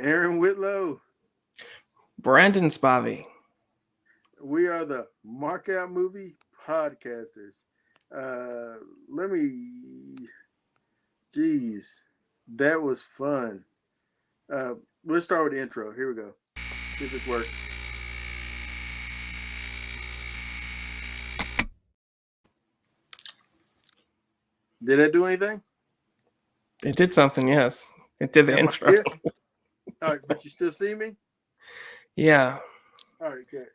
Aaron Whitlow. Brandon Spivey. We are the Markout Movie Podcasters. Let me. Jeez, that was fun. Let's start with the intro. Here we go. See if this works. Did that do anything? It did something, yes. It did the Am I intro. still? All right, but you still see me? Yeah. All right, good.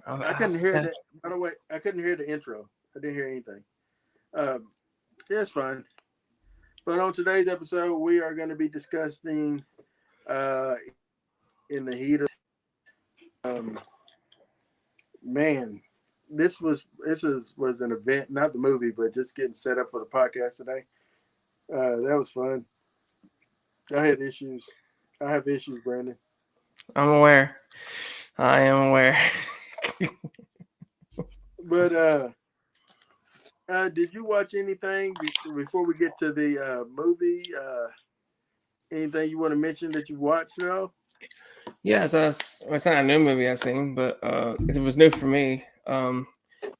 I couldn't hear that. By the way, I couldn't hear the intro. I didn't hear anything. It's fine. But on today's episode, we are going to be discussing in the heat of man. Was an event, not the movie, but just getting set up for the podcast today. That was fun. I had issues. I have issues, Brandon. I'm aware. I am aware. But did you watch anything before we get to the movie? Anything you want to mention that you watched at all? Yeah, so it's not a new movie I've seen, but it was new for me.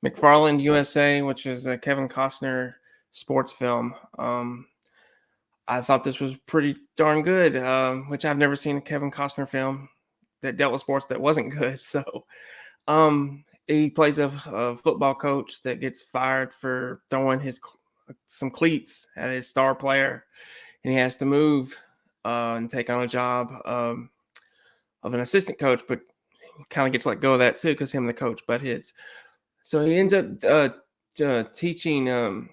McFarland USA, which is a Kevin Costner sports film. I thought this was pretty darn good, which I've never seen a Kevin Costner film that dealt with sports that wasn't good. So he plays a football coach that gets fired for throwing some cleats at his star player, and he has to move and take on a job of an assistant coach, but kind of gets let go of that too because him and the coach butt heads. So he ends up teaching,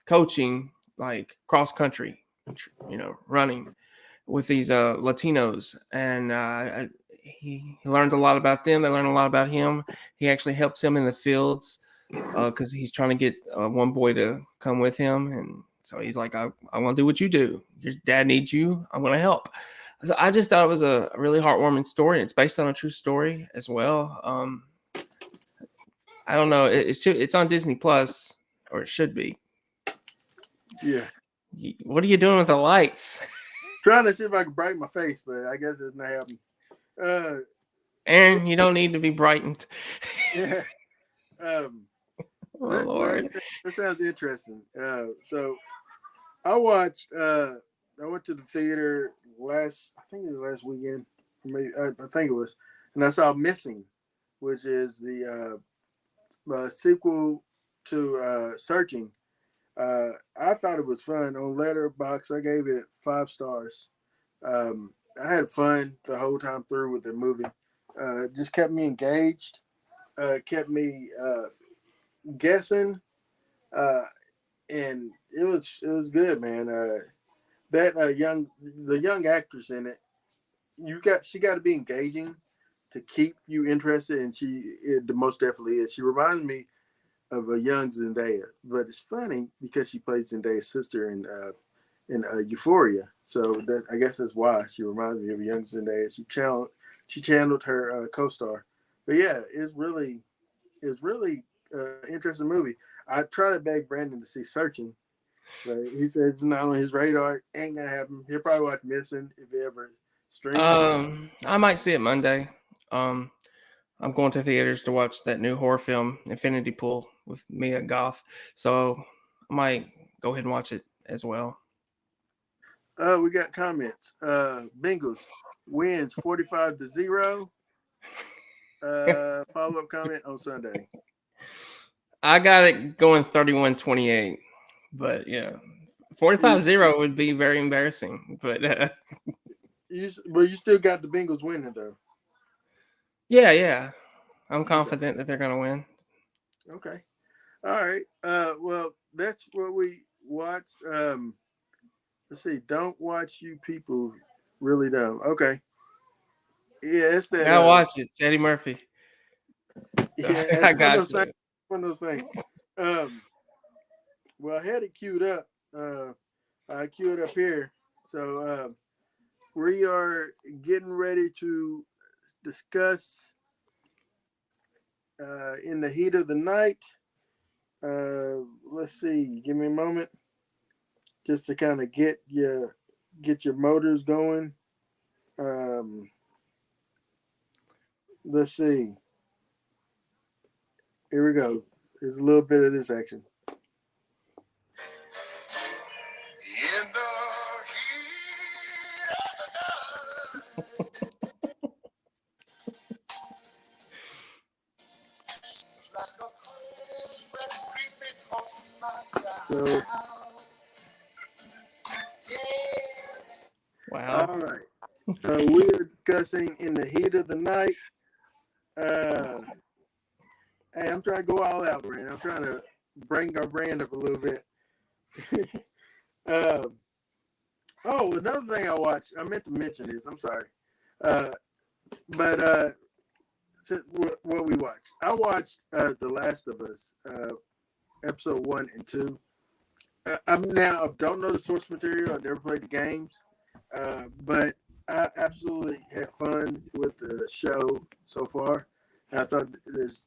coaching like cross country, running with these Latinos, and he learns a lot about them. They learn a lot about him. He actually helps him in the fields because he's trying to get one boy to come with him, and so he's like, I want to do what you do. Your dad needs you. I'm going to help. So I just thought it was a really heartwarming story. It's based on a true story as well. I don't know. It's on Disney Plus, or it should be. Yeah. What are you doing with the lights? Trying to see if I can brighten my face, but I guess it's not happening. Aaron, you don't need to be brightened. Yeah. Lord. That sounds interesting. So I watched. I went to the theater I think it was last weekend. Maybe I think it was, and I saw Missing, which is the sequel to Searching. I thought it was fun. On Letterboxd, I gave it 5 stars. I had fun the whole time through with the movie. It just kept me engaged. Kept me guessing, and it was good, man. The young actress in it, she got to be engaging to keep you interested, and the most definitely is. She reminds me of a young Zendaya, but it's funny because she plays Zendaya's sister in Euphoria. So I guess that's why she reminds me of a young Zendaya. She channeled her co-star. But yeah, it's really interesting movie. I try to beg Brandon to see Searching, but he said it's not on his radar. Ain't gonna happen. He'll probably watch Missing if it ever streams. I might see it Monday. I'm going to theaters to watch that new horror film, Infinity Pool, with Mia Goth. So I might go ahead and watch it as well. We got comments. Bengals wins 45-0. Follow-up comment on Sunday. I got it going 31-28. But yeah, 45-0 would be very embarrassing. But you still got the Bengals winning though. Yeah. I'm confident that they're gonna win. Okay. All right. Well, that's what we watched. Let's see. Don't watch you people really dumb. Okay. Yeah, it's that. I watch it. It's Eddie Murphy. Yeah, I got you. One of those things. Well, I had it queued up. I queued it up here. So we are getting ready to discuss in the heat of the night. Let's see. Give me a moment, just to kind of get your motors going. Um, let's see. Here we go. There's a little bit of this action. In the so, Wow. all right. So we're discussing In the Heat of the Night. Hey, I'm trying to go all out, Brand. I'm trying to bring our brand up a little bit. Oh, another thing I watched. I meant to mention this. I'm sorry. But what we watched. I watched The Last of Us, episode 1 and 2. I don't know the source material. I've never played the games, but I absolutely had fun with the show so far. And I thought it's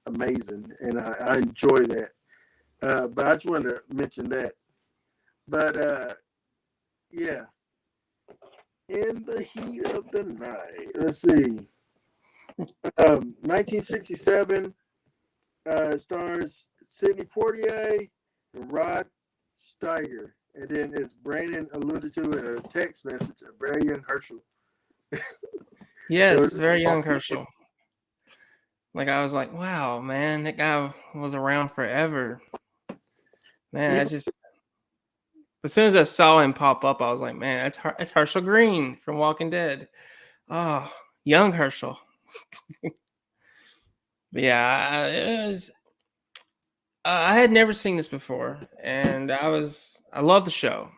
amazing, and I enjoy that. But I just wanted to mention that. But yeah, In the Heat of the Night. Let's see. 1967 stars Sidney Poitier and Rod Steiger. And then, as Brandon alluded to in a text message, a very young Herschel. Yes, very young Herschel. Like, I was like, wow, man, that guy was around forever. Man, I just, as soon as I saw him pop up, I was like, man, it's Herschel Green from Walking Dead. Oh, young Herschel. But yeah, it was. I had never seen this before, and I love the show.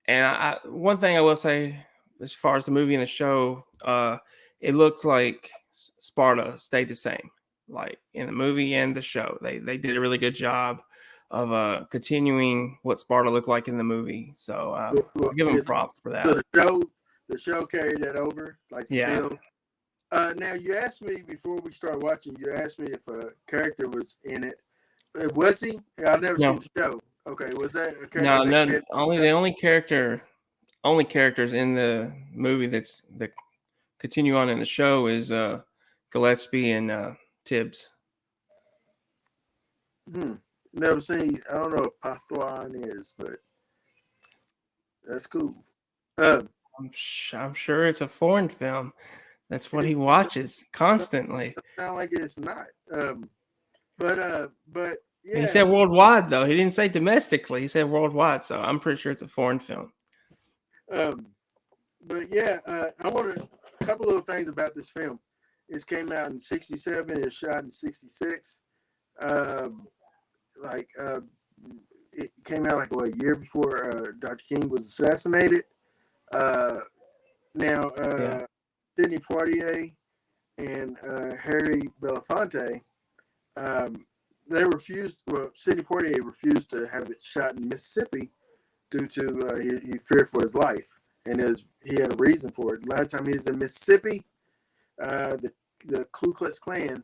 And one thing I will say, as far as the movie and the show, it looks like Sparta stayed the same, like in the movie and the show. They did a really good job of continuing what Sparta looked like in the movie. So I'll give them props for that. So the show carried that over, like the film. Now you asked me before we started watching. You asked me if a character was in it. Was he? I've never seen the show. Okay, was that a character? No, the only characters in the movie that continue on in the show is Gillespie and Tibbs. Never seen. I don't know what Pathwan is, but that's cool. I'm sure it's a foreign film. That's what he watches constantly. It sounds like it's not. But yeah. He said worldwide, though. He didn't say domestically. He said worldwide. So I'm pretty sure it's a foreign film. But yeah, I want a couple of things about this film. It came out in '67. It was shot in '66. It came out like a year before Dr. King was assassinated. Sidney Poitier and Harry Belafonte, they refused. Well, Sidney Poitier refused to have it shot in Mississippi due to he feared for his life, and he had a reason for it. Last time he was in Mississippi, the Ku Klux Klan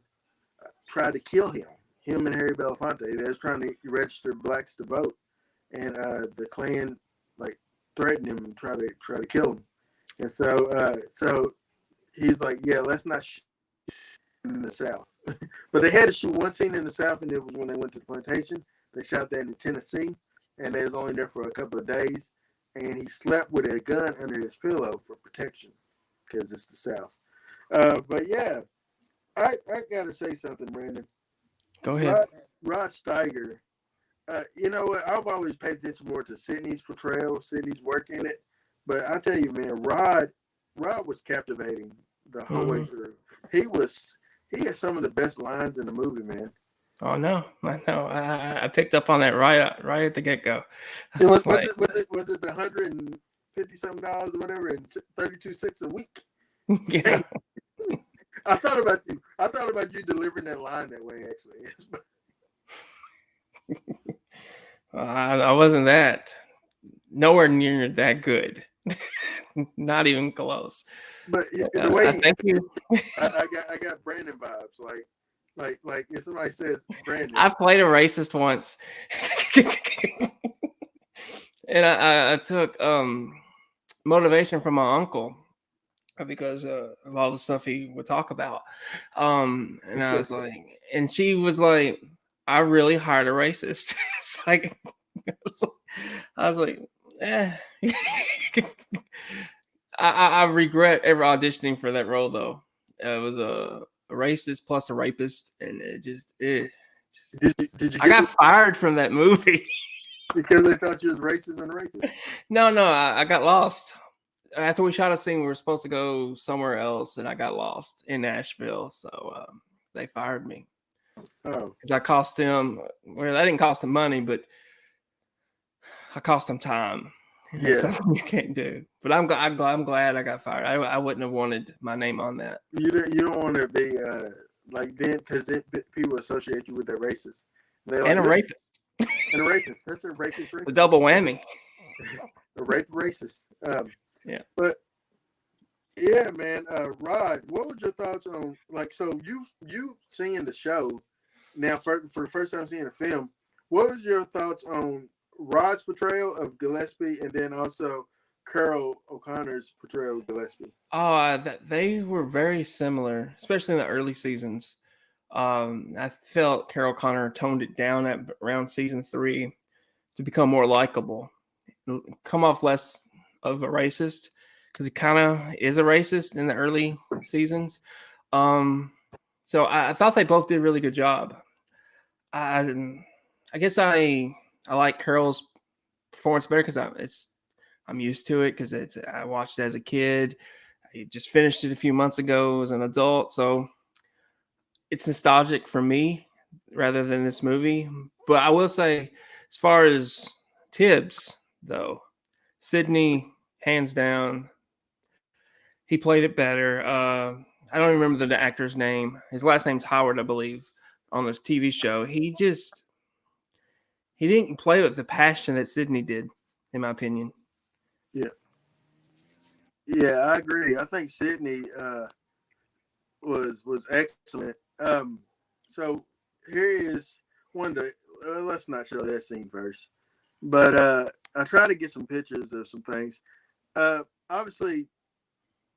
tried to kill him. Him and Harry Belafonte. They was trying to register blacks to vote, and the Klan threatened him and try to kill him. And so he's like, yeah, let's not shoot in the South. But they had to shoot one scene in the South, and it was when they went to the plantation. They shot that in Tennessee, and they was only there for a couple of days. And he slept with a gun under his pillow for protection because it's the South. But yeah, I got to say something, Brandon. Go ahead. Rod Steiger. You know what? I've always paid attention more to Sidney's portrayal, Sidney's work in it. But I tell you, man, Rod was captivating the whole way through. He had some of the best lines in the movie, man. Oh no, I know. I picked up on that right at the get go. Was it the $150-something or whatever, and 32 cents a week? Yeah. I thought about you. I thought about you delivering that line that way, actually. I wasn't nowhere near that good. Not even close. But the way thank you. I got Brandon vibes, like if somebody says Brandon. I played a racist once, and I took motivation from my uncle. because of all the stuff he would talk about. And I was like, and she was like, I really hired a racist. It's like, I was like, eh. I regret ever auditioning for that role though. It was a racist plus a rapist, and Did you I get got fired from that movie. because they thought you was racist and a rapist? No, I got lost. After we shot a scene, we were supposed to go somewhere else, and I got lost in Nashville. So they fired me. Oh, Because I cost them, well, that didn't cost them money, but I cost them time. And that's something you can't do. But I'm glad I got fired. I wouldn't have wanted my name on that. You don't want to be like then because people associate you with that racist. And a rapist. And a rapist. That's a rapist. A double whammy. A rape racist. Yeah. But yeah, man. Rod, what was your thoughts on so you seeing the show now for the first time seeing the film? What was your thoughts on Rod's portrayal of Gillespie and then also Carol O'Connor's portrayal of Gillespie? Oh, they were very similar, especially in the early seasons. I felt Carol Connor toned it down at around season 3 to become more likable, come off less of a racist because he kind of is a racist in the early seasons. So I thought they both did a really good job. I guess I like Carol's performance better because I'm used to it because I watched it as a kid. I just finished it a few months ago as an adult, so it's nostalgic for me rather than this movie. But I will say, as far as Tibbs, though, Sydney, hands down, he played it better. I don't remember the actor's name. His last name's Howard, I believe, on this TV show. He didn't play with the passion that Sydney did, in my opinion. Yeah, I agree. I think Sydney was excellent. So here is one day. Let's not show that scene first, but I try to get some pictures of some things. Obviously,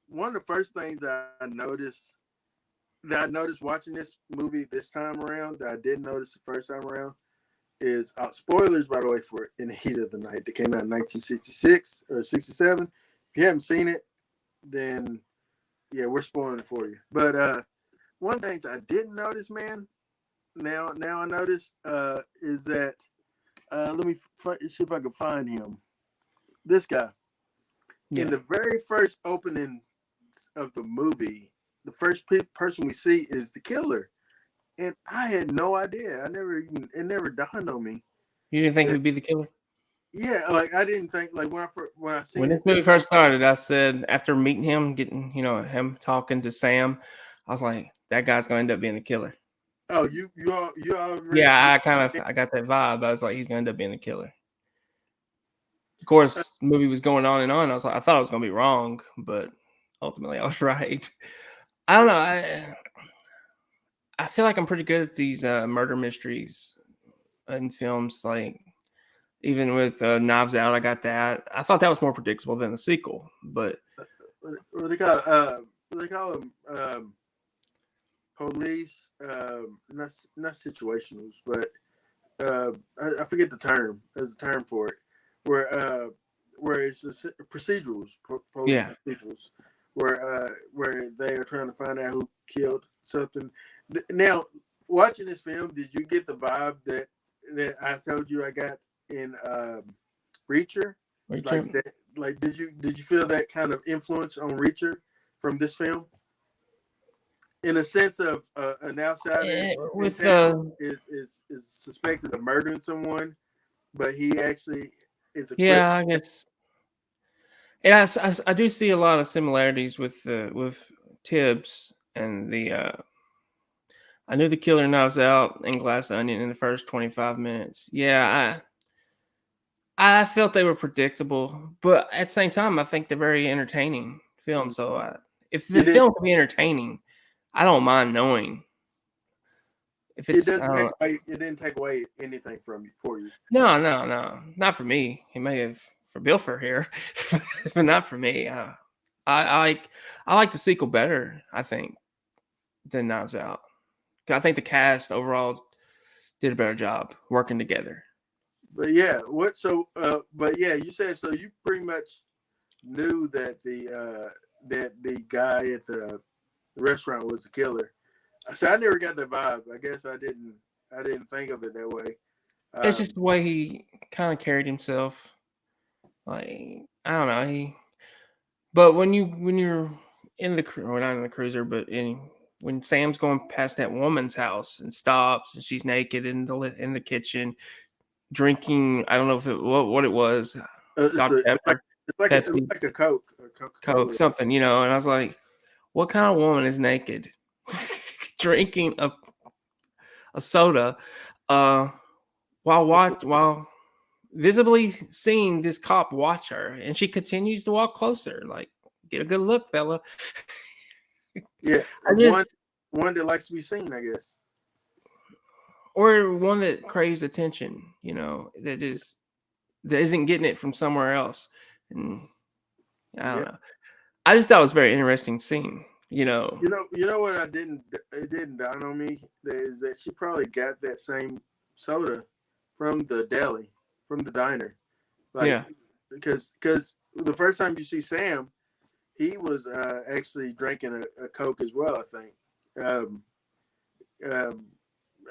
one of the first things I noticed watching this movie this time around that I didn't notice the first time around is spoilers, by the way, for In the Heat of the Night that came out in 1966 or 67. If you haven't seen it, then yeah, we're spoiling it for you. But one of the things I didn't notice, man, now I noticed is that let me see if I can find him. This guy in the very first opening of the movie, the first person we see is the killer, and I had no idea. It never dawned on me. You didn't think he'd be the killer? Yeah, like I didn't think when I seen When this movie first started, I said after meeting him, getting him talking to Sam, I was like, that guy's gonna end up being the killer. Oh, you all yeah, I got that vibe. I was like, he's gonna end up being the killer. Of course, the movie was going on and on. I thought I was gonna be wrong, but ultimately I was right. I don't know. I feel like I'm pretty good at these murder mysteries in films. Like even with Knives Out, I got that. I thought that was more predictable than the sequel, but they call them police, not situationals, but I forget the term. There's a term for it where it's procedurals, procedurals, where they are trying to find out who killed something. Now, watching this film, did you get the vibe that I told you I got in Reacher? Like did you feel that kind of influence on Reacher from this film? In a sense of an outsider is suspected of murdering someone, but he actually is a I guess. Yeah, I do see a lot of similarities with Tibbs and the. I knew the killer Knives Out and Glass Onion in the first 25 minutes. Yeah, I felt they were predictable, but at the same time, I think they're very entertaining films. So if the film can be entertaining, I don't mind knowing. If it's, it didn't take away anything for you. No, not for me. It may have for Bilfer here, but not for me. I like the sequel better, I think, than Knives Out. I think the cast overall did a better job working together. But yeah, what so? But yeah, you said so. You pretty much knew that the guy at the restaurant was the killer. So I never got the vibe. I guess I didn't. I didn't think of it that way. It's just Um, the way he kind of carried himself. Like I don't know, but when you're in the well, not in the cruiser, but when Sam's going past that woman's house and stops and she's naked in the kitchen drinking, I don't know if what it was, it's Dr. a, Pepper, it looked Pepsi, like a Coke, a Coca Coke, Cola. something, and I was like, what kind of woman is naked drinking a soda uh while visibly seeing this cop watch her, and she continues to walk closer, like, get a good look, fella. Yeah, I just one that likes to be seen, I guess. or one that craves attention, that isn't getting it from somewhere else. And I Yeah, don't know. I just thought it was a very interesting scene. you know what I didn't. It didn't dawn on me is that she probably got that same soda from the deli, from the diner, like Yeah. because the first time you see Sam, he was actually drinking a Coke as well. I think. Um, um,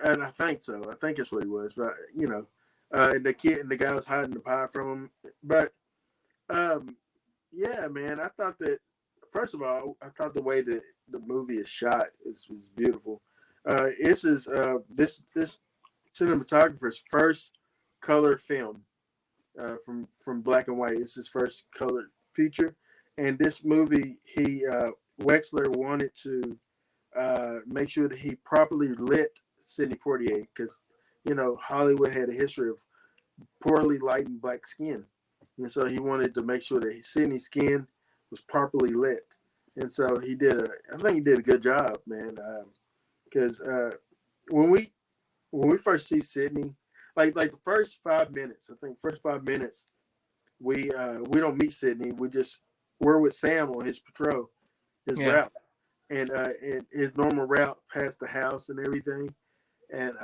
and I think so. I think that's what he was. But and the guy was hiding the pie from him. But um, yeah, man, I thought that first of all, I thought the way that the movie is shot was beautiful. This cinematographer's first color film from black and white. It's his first color feature, and this movie he Wexler wanted to make sure that he properly lit Sidney Poitier because Hollywood had a history of poorly lighting black skin, and so he wanted to make sure that Sidney's skin was properly lit, and so I think he did a good job, man. Because when we first see Sidney, like the first 5 minutes, I think first 5 minutes we don't meet Sidney. We're with Sam on his patrol, his Yeah. route, and his normal route past the house and everything, and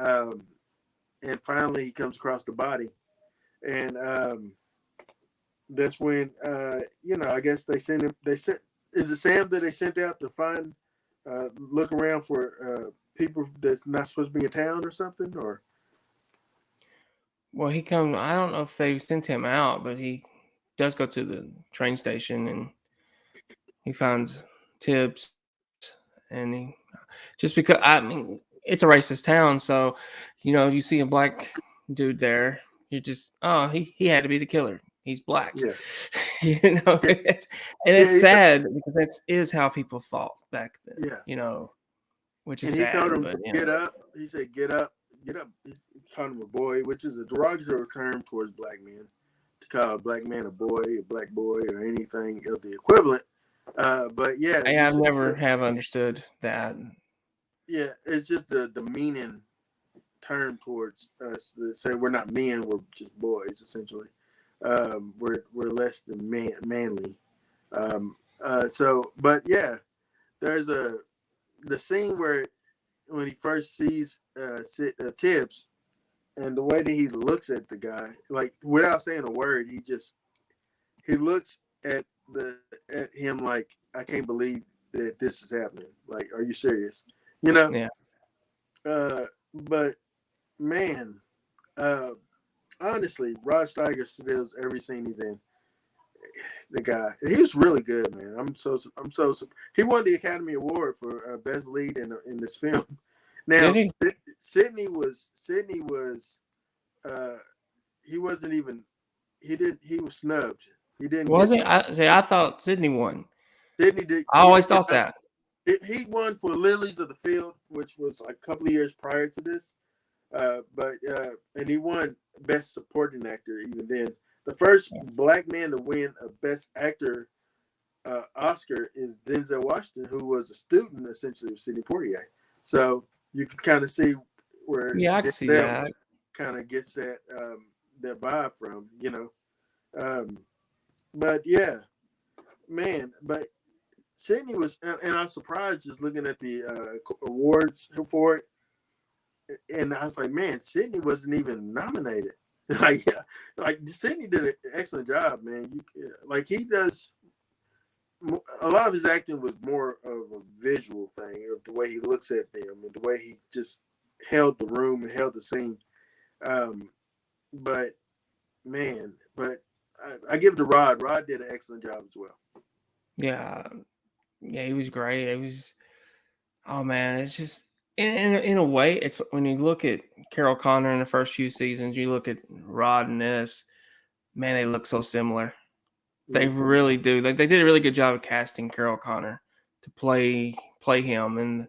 finally he comes across the body, and that's when I guess they sent him. They sent is it Sam that they sent out to find look around for people that's not supposed to be in town or something or. Well, I don't know if they sent him out, but he does go to the train station and he finds Tibbs, and just because, I mean, it's a racist town, so you see a black dude there, you just, oh, he had to be the killer. He's black. Yeah. Yeah, It's yeah, sad because that is how people thought back then, yeah. which is And he told sad, him but to get up. He said, "Get up, get up." He called him a boy, which is a derogatory term towards black men. To call a black man a black boy, or anything of the equivalent. But yeah, you I've said, never have understood that. yeah, it's just a demeaning term towards us that say we're not men, we're just boys, essentially. We're less than manly. But yeah, there's the scene where when he first sees Tibbs and the way that he looks at the guy, like without saying a word, he looks at him like I can't believe that this is happening. Like, are you serious? You know. Yeah. But man, uh, honestly, Rod Steiger steals every scene he's in. The guy, he was really good, man. He won the Academy Award for best lead in this film. Did Now, he? Sydney was he wasn't even he was snubbed. He didn't Was get it? I thought Sydney won. Sydney did I he always didn't get thought that. he won for Lilies of the Field, which was like a couple of years prior to this. And he won Best Supporting Actor even then. The first black man to win a Best Actor Oscar is Denzel Washington, who was a student essentially of Sidney Poitier. So you can kind of see where Yeah, I can see that. kind of gets that vibe from, But yeah, man. But Sydney was, and I was surprised just looking at the awards for it, and I was like, man, Sydney wasn't even nominated. like, like Sydney did an excellent job, man. Like he does. A lot of his acting was more of a visual thing, of the way he looks at them and the way he just held the room and held the scene. Um, but man, but I give it to Rod. Rod did an excellent job as well. Yeah, yeah, he was great. It was, oh man, it's just in a way, it's when you look at Carol Connor in the first few seasons, you look at Rod and this, man, they look so similar. They Mm. really do. They did a really good job of casting Carol Connor to play him in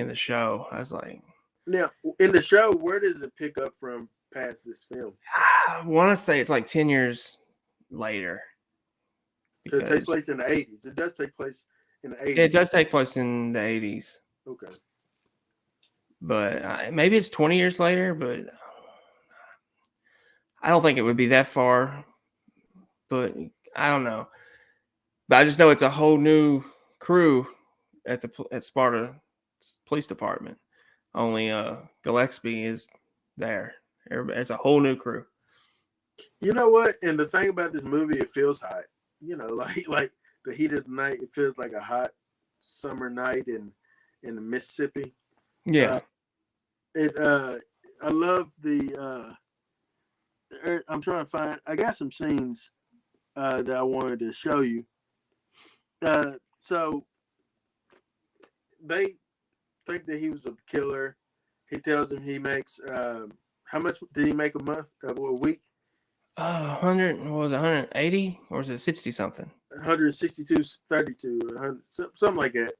the show. I was like, Now, in the show, where does it pick up from past this film? I want to say it's like 10 years later So it takes because place in the 80s. It does take place in the it 80s. does take place in the 80s, Okay. but maybe it's 20 years later. But I don't think it would be that far. But I don't know. But I just know it's a whole new crew at Sparta Police Department. Only Gillespie is there. It's a whole new crew. You know what? And the thing about this movie, it feels hot. You know, like the heat of the night. It feels like a hot summer night in Mississippi. Yeah. Uh, it I love the. I'm trying to find. I got some scenes that I wanted to show you. So they think that he was a killer. He tells them he makes how much did he make a month, a week? 100, what was it, 180 or was it 60 something? 162, 32, something like that.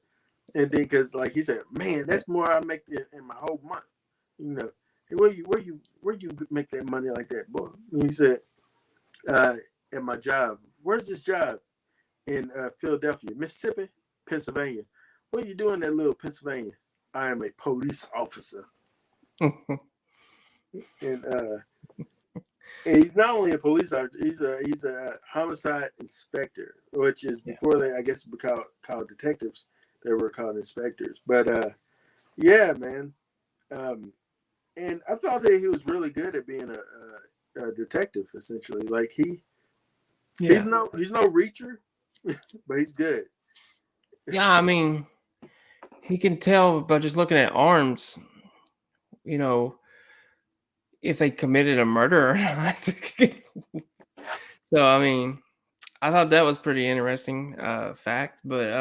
And then because like he said, man, that's more I make in my whole month. You know, hey, where you make that money like that, boy? And he said, at my job. Where's this job? In Philadelphia, Mississippi, Pennsylvania. What are you doing in that little Pennsylvania? I am a police officer. And and he's not only a police officer, he's a homicide inspector, which is before they, I guess, called detectives. They were called inspectors. But yeah, man. And I thought that he was really good at being a detective. Essentially, like he's no reacher, but he's good. Yeah, I mean, he can tell by just looking at arms, you know, if they committed a murder or not. So, I mean, I thought that was pretty interesting fact, but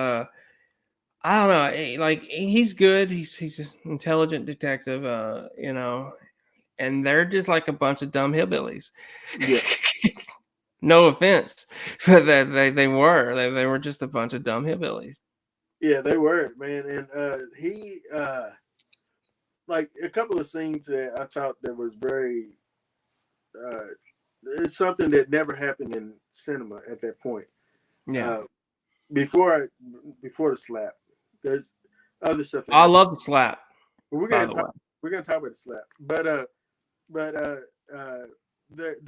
I don't know. Like he's good. He's an intelligent detective, you know, and they're just like a bunch of dumb hillbillies. Yeah. No offense, but that they were just a bunch of dumb hillbillies. Yeah, they were, man. And he like a couple of scenes that I thought that was very uh it's something that never happened in cinema at that point. Yeah, Before the slap. There's other stuff that I happened. love the slap. But By the way, we're gonna talk about the slap. But the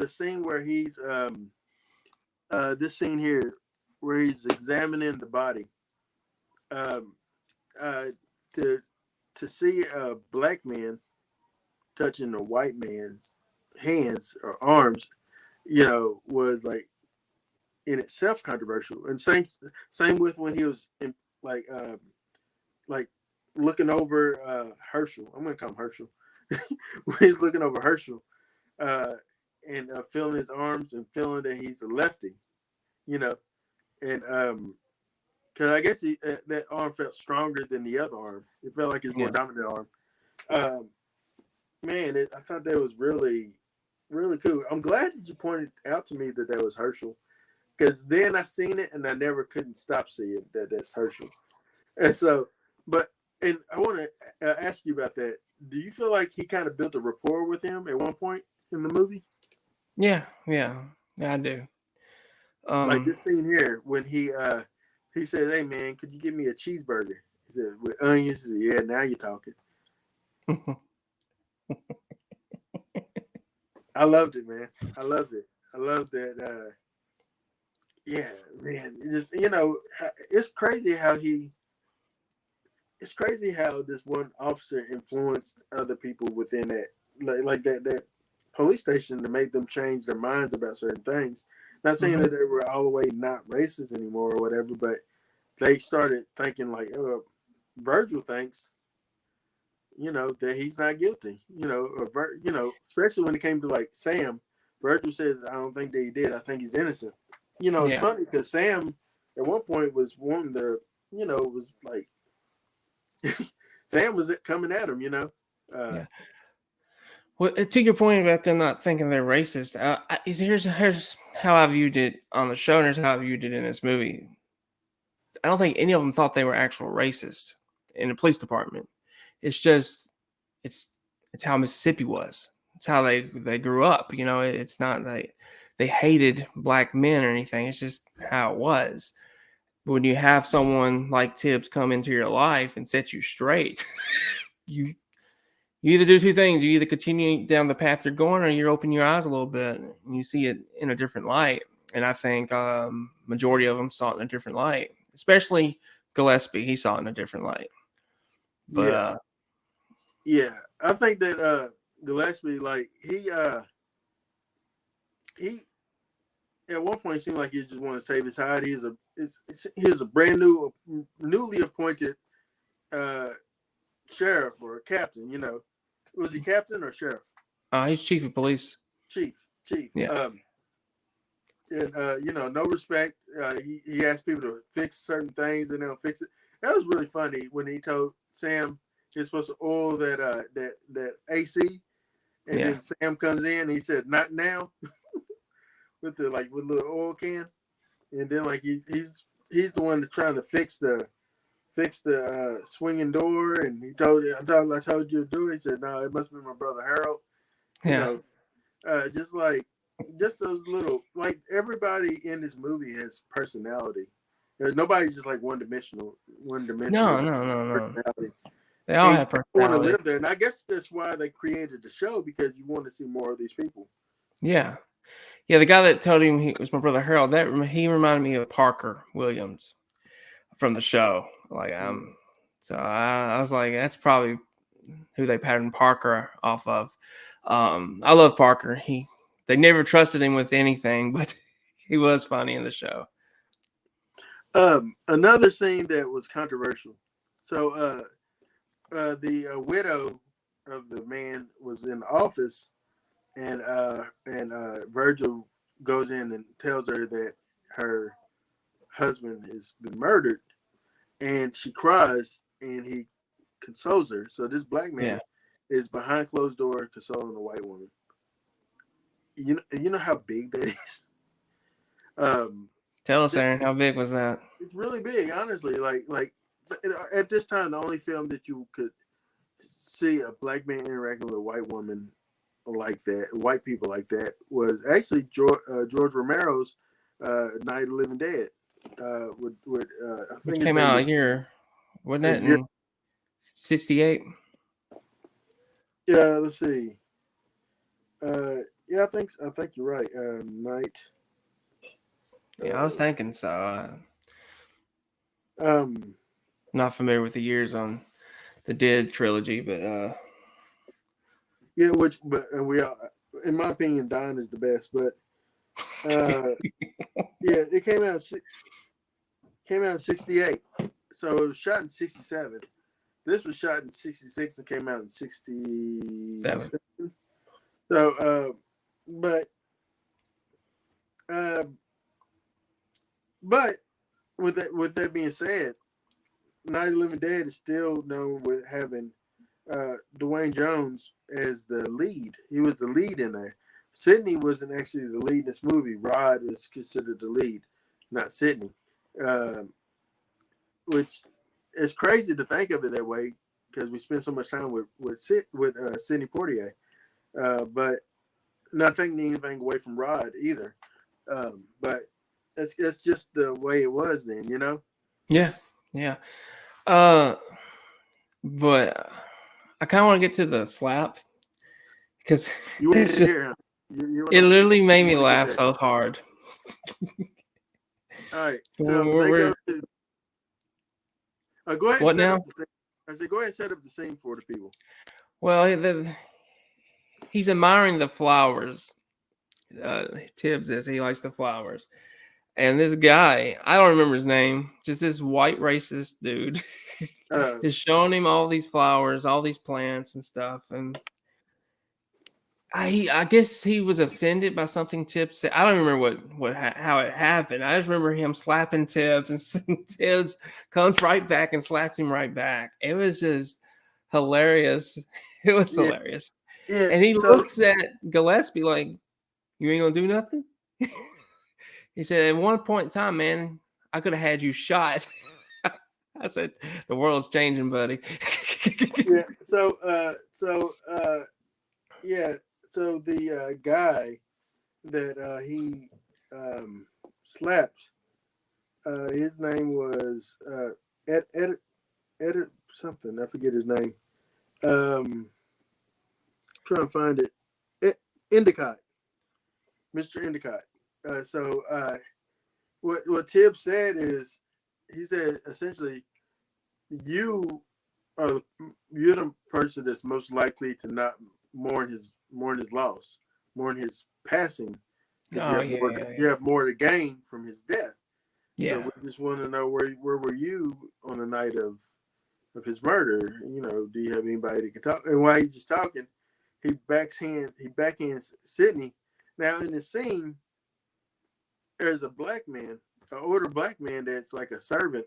scene where he's this scene here where he's examining the body. Um uh to see a black man touching a white man's hands or arms, you know, was like in itself controversial. And same with when he was in like looking over Herschel. I'm gonna call him Herschel. When he's looking over Herschel uh, and feeling his arms and feeling that he's a lefty, you know, and because I guess that arm felt stronger than the other arm. It felt like his more dominant arm. Um, man, I thought that was really, really cool. I'm glad that you pointed out to me that was Herschel, because then I seen it and I never couldn't stop seeing that that's Herschel. And so, and I want to ask you about that. Do you feel like he kind of built a rapport with him at one point in the movie? yeah, I do. Like this scene here when he says, "Hey man, could you give me a cheeseburger?" He said, "With onions." He said, "Yeah, now you're talking." I loved it, man. I loved it. I loved that. Yeah, man. It's crazy how he. It's crazy how this one officer influenced other people within that, like that police station to make them change their minds about certain things. Not saying Hmm. that they were all the way not racist anymore or whatever, but they started thinking like, oh, Virgil thinks, that he's not guilty. Especially when it came to like Sam. Virgil says, I don't think that he did. I think he's innocent. It's Yeah, funny because Sam at one point was wanting to, was like Sam was coming at him. Uh, yeah. Well, to your point about them not thinking they're racist, here's how I viewed it on the show, and here's how I viewed it in this movie. I don't think any of them thought they were actual racist in the police department. It's just it's it's how Mississippi was. It's how they grew up. It's not they hated black men or anything. It's just how it was. But when you have someone like Tibbs come into your life and set you straight, you you either do two things. You either continue down the path you're going, or you open your eyes a little bit and you see it in a different light. And I think majority of them saw it in a different light, especially Gillespie. He saw it in a different light. But yeah, yeah. I think that Gillespie, like he at one point seemed like he just wanted to save his hide. He's a brand newly appointed uh, sheriff or captain. Was he captain or sheriff? he's chief of police. Chief. Yeah, And no respect. He asked people to fix certain things, and they'll fix it. That was really funny when he told Sam he's supposed to oil that AC, and yeah, then Sam comes in. And he said, "Not now," with the little oil can, and then like he's the one that's trying to fix the swinging door, and he told I told you to do it. He said, "No, it must be my brother Harold." You yeah. know, just those little, like, everybody in this movie has personality. Nobody's just like one dimensional No, no, no, no. personality, They all and you have want to personality. live there. And I guess that's why they created the show, because you want to see more of these people. Yeah, yeah. The guy that told him he was my brother Harold, he reminded me of Parker Williams from the show. Like Mm. so I was like, that's probably who they patterned Parker off of. I love Parker. They never trusted him with anything, but he was funny in the show. Another scene that was controversial. So, the widow of the man was in the office, and Virgil goes in and tells her that her husband has been murdered, and she cries, and he consoles her. So this black Yeah. man is behind closed door consoling a white woman. You know how big that is. Um, Tell us, Aaron, how big was that? it's really big, honestly. Like at this time, the only film that you could see a black man interacting with a white woman like that, white people like that, was actually George Romero's Night of the Living Dead. I Which think his came name out was a year, wasn't a it year. in '68? Yeah, let's see. Yeah, I think you're right. Night. Yeah, I was Uh, thinking so. um, Not familiar with the years on the Dead trilogy, but yeah, but and we all, in my opinion, Don is the best. But yeah, it came out in '68, so it was shot in '67. This was shot in '66 and came out in seven. '67. So, but uh, but with that being said, Night of the Living Dead is still known with having Dwayne Jones as the lead. He was the lead in there. Sydney wasn't actually the lead in this movie. Rod is considered the lead, not Sydney. Um, which is crazy to think of it that way, because we spend so much time with Sidney Poitier. But not taking anything away from Rod either. But it's just the way it was then. Yeah, yeah. Uh, but I kind of want to get to the slap because You want it's to just hear him. You it want to literally made you me want to get laugh there. so hard. All right. So We're, they go we're to. Go ahead and what set up now? the scene. I said, go ahead and set up the scene for the people. Well, he's admiring the flowers. Tibbs is he likes the flowers, and this guy, I don't remember his name, just this white racist dude, Uh, just showing him all these flowers, all these plants and stuff, and I guess he was offended by something Tibbs said. I don't remember how it happened. I just remember him slapping Tibbs, and Tibbs comes right back and slaps him right back. It was just hilarious. It was yeah, hilarious. yeah. And he So looks at Gillespie like, "You ain't gonna do nothing." He said, "At one point in time, man, I could have had you shot." I said, "The world's changing, buddy." yeah. Yeah. So the guy that he slapped, his name was Ed something. I forget his name. Trying to find it. Endicott, Mr. Endicott. What Tibbs said is, he said essentially, you you're the person that's most likely to not mourn his loss, mourn his passing, because Oh yeah, you have more to gain from his death. So yeah. we just want to know where were you on the night of his murder? Do you have anybody that can talk? And while he's just talking, he backhands Sydney. Now in the scene, there's a black man, an older black man that's like a servant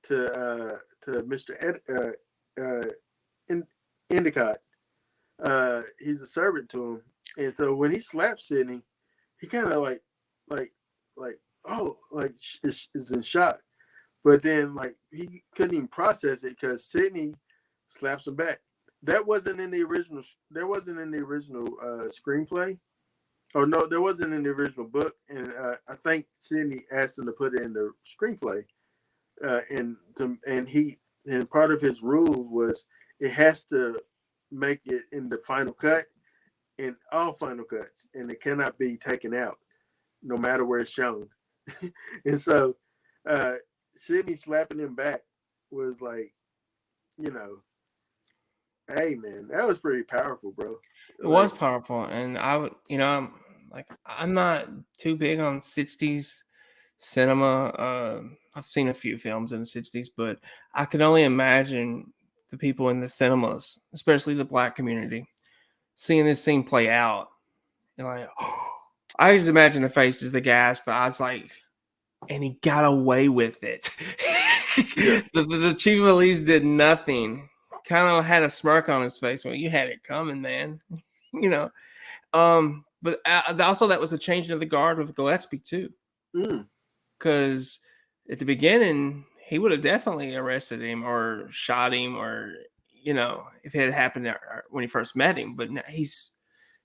to Mr. Endicott. He's a servant to him, and so when he slaps Sydney, he kind of like is in shock. But then he couldn't even process it because Sydney slaps him back. That wasn't in the original. There wasn't in the original screenplay. Oh no, there wasn't in the original book, and I think Sydney asked him to put it in the screenplay. And part of his rule was it has to make it in the final cut, in all final cuts, and it cannot be taken out, no matter where it's shown. And so, Sydney slapping him back was like, hey man, that was pretty powerful, bro. It was Like, powerful, and I would, I'm not too big on '60s cinema. I've seen a few films in the '60s, but I could only imagine the people in the cinemas, especially the black community, seeing this scene play out. And like, I just imagine the faces, the gasp. But I was like, and he got away with it. yeah, The chief of police did nothing. Kind of had a smirk on his face. Well, you had it coming, man. you know. But also that was a changing of the guard with Gillespie too, mm, because at the beginning he would have definitely arrested him or shot him, or if it had happened when he first met him. But now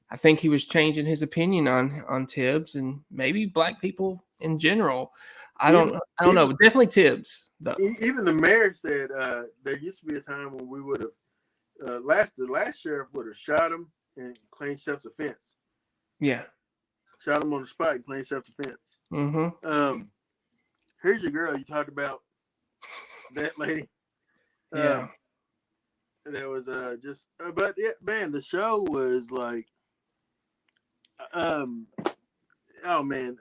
I think he was changing his opinion on Tibbs and maybe black people in general. I even don't know, even but definitely Tibbs though. even the mayor said there used to be a time when we would have the last sheriff would have shot him and claimed self-defense. Yeah. Shot him on the spot and claimed self-defense. Mm-hmm. Here's your girl. You talked about that lady. Yeah. That was but yeah, man, the show was like, oh man,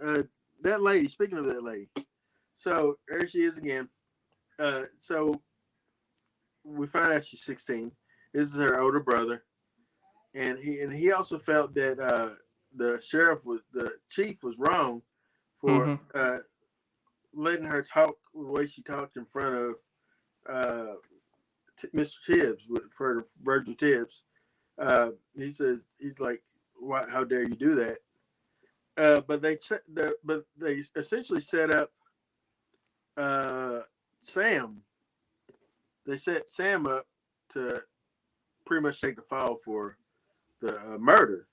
that lady. Speaking of that lady, so there she is again. So we find out she's 16. This is her older brother, and he also felt that the chief was wrong for Mm-hmm. letting her talk the way she talked in front of Mr. Tibbs, for Virgil Tibbs. He says, he's like, "Why? How dare you do that?" But they essentially set up Sam. They set Sam up to pretty much take the fall for the murder.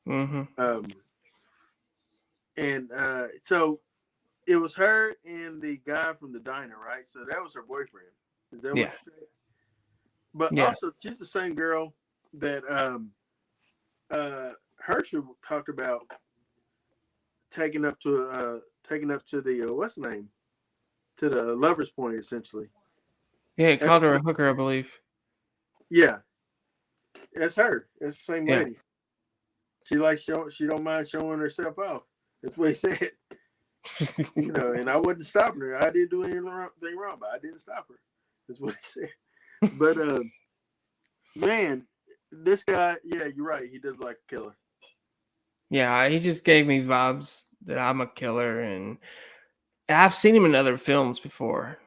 Mm-hmm. And so it was her and the guy from the diner, right? So that was her boyfriend. Is that what Yeah. you said? But Yeah. also, she's the same girl that Herschel talked about taking up to taken up to the what's the name, to the lovers' point essentially. Yeah, he Uh, called her a hooker, I believe. yeah, that's her. That's the same Yeah. lady. She likes she don't mind showing herself off. That's what he said. And I wasn't stopping her. I didn't do anything wrong, but I didn't stop her. That's what he said. But man, this guy, yeah, you're right. He does like a killer. Yeah, he just gave me vibes that I'm a killer, and I've seen him in other films before.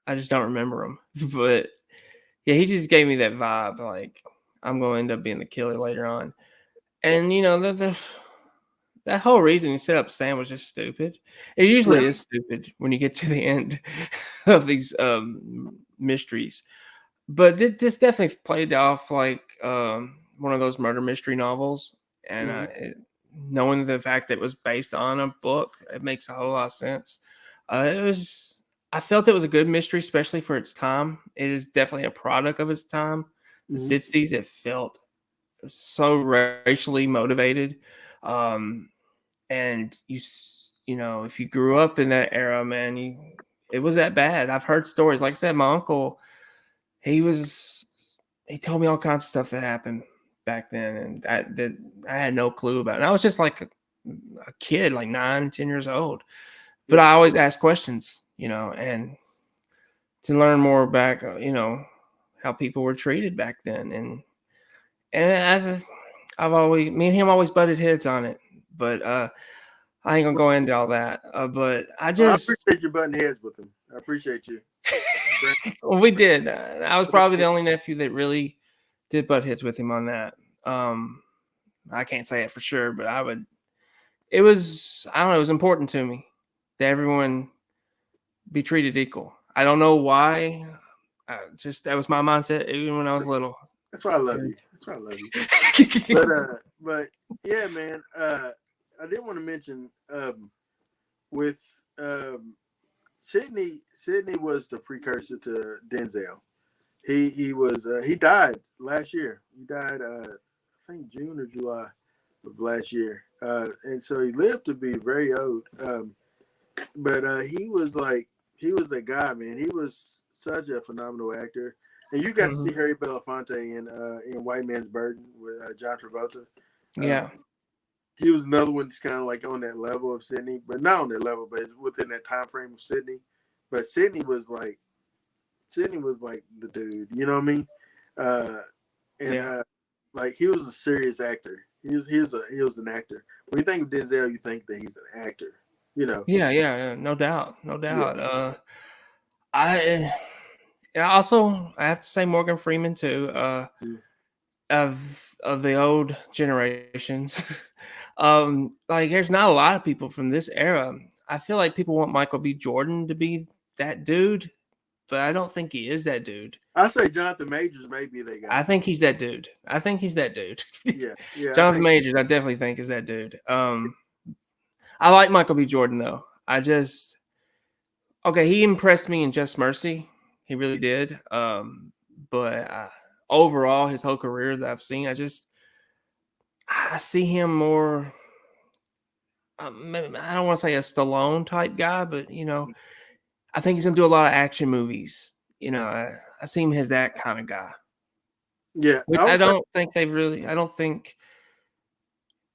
I just don't remember him. But yeah, he just gave me that vibe. Like I'm going to end up being the killer later on. And that whole reason he set up Sam was just stupid. It usually Yeah. is stupid when you get to the end of these mysteries. But this definitely played off like one of those murder mystery novels, and Mm-hmm. knowing the fact that it was based on a book, it makes a whole lot of sense. It was, I felt it was a good mystery, especially for its time. It is definitely a product of its time. The Mm-hmm. '60s, it felt so racially motivated, um, and if you grew up in that era, man, it was that bad. I've heard stories. Like I said, my uncle he was he told me all kinds of stuff that happened back then, and that I had no clue about. And I was just like a kid, like 9, 10 years old. But Yeah. I always asked questions, and to learn more back, how people were treated back then. And I've always me and him always butted heads on it, but I ain't gonna go into all that. But I Well, I just appreciate you butting heads with him. I appreciate you. well, we did. I was probably the only nephew that really did butt heads with him on that. Um, I can't say it for sure, but I would. It was I don't know. It was important to me that everyone be treated equal. I don't know why. Just that was my mindset even when I was little. That's why I love you. That's why I love you. But yeah, man. I did want to mention with Sydney. Sydney was the precursor to Denzel. He died last year. He died I think June or July of last year, and so he lived to be very old. But he was the guy, man. He was such a phenomenal actor, and you got to Mhm. see Harry Belafonte in White Man's Burden with John Travolta. Uh, Yeah, he was another one that's kind of like on that level of Sydney, but not on that level, but within that time frame of Sydney. But Sydney was like the dude, you know what I mean? Uh, and yeah, like he was a serious actor. He was an actor. When you think of Denzel, you think that he's an actor. You know? yeah. No doubt, no Yeah. doubt. I yeah, also I have to say Morgan Freeman too. Of the old generations. Like there's not a lot of people from this era. I feel like people want Michael B. Jordan to be that dude, but I don't think he is that dude. I say Jonathan Majors may be that guy. I think he's that dude. I think he's that dude. Yeah, yeah, I Jonathan think. Majors, I definitely think is that dude. I like Michael B. Jordan though. Okay, he impressed me in Just Mercy. He really did. But overall, his whole career that I've seen, I see him more. I don't want to say a Stallone type guy, but I think he's gonna do a lot of action movies. I see him as that kind of guy, Yeah, which I I would say. don't think they've really. I don't think